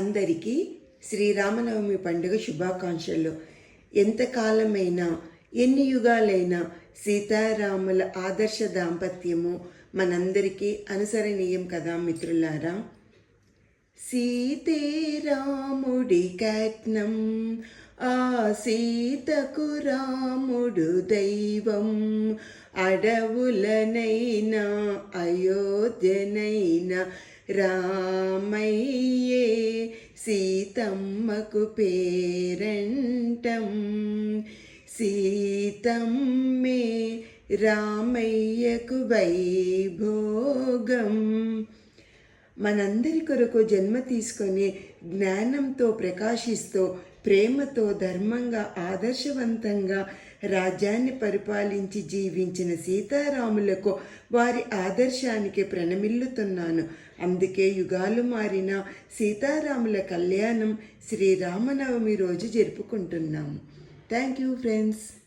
అందరికీ శ్రీరామనవమి పండుగ శుభాకాంక్షలు. ఎంతకాలమైనా ఎన్ని యుగాలైనా సీతారాముల ఆదర్శ దాంపత్యము మనందరికీ అనుసరణీయం కదా మిత్రులారా. సీతే రాముడి కట్నం, ఆ సీతకు రాముడు దైవం. అడవులనైనా అయోధ్యనైనా రామయ్యే సీతమ్మకు పేరంటం. సీతమ్మే రామయ్యకు వైభోగం. మనందరి కొరకు జన్మ తీసుకొని జ్ఞానంతో ప్రకాశిస్తూ ప్రేమతో ధర్మంగా ఆదర్శవంతంగా రాజ్యాన్ని పరిపాలించి జీవించిన సీతారాములకు వారి ఆదర్శానికి ప్రణమిల్లుతున్నాను. అందుకే యుగాలు మారిన సీతారాముల కళ్యాణం శ్రీరామనవమి రోజు జరుపుకుంటున్నాము. Thank you friends.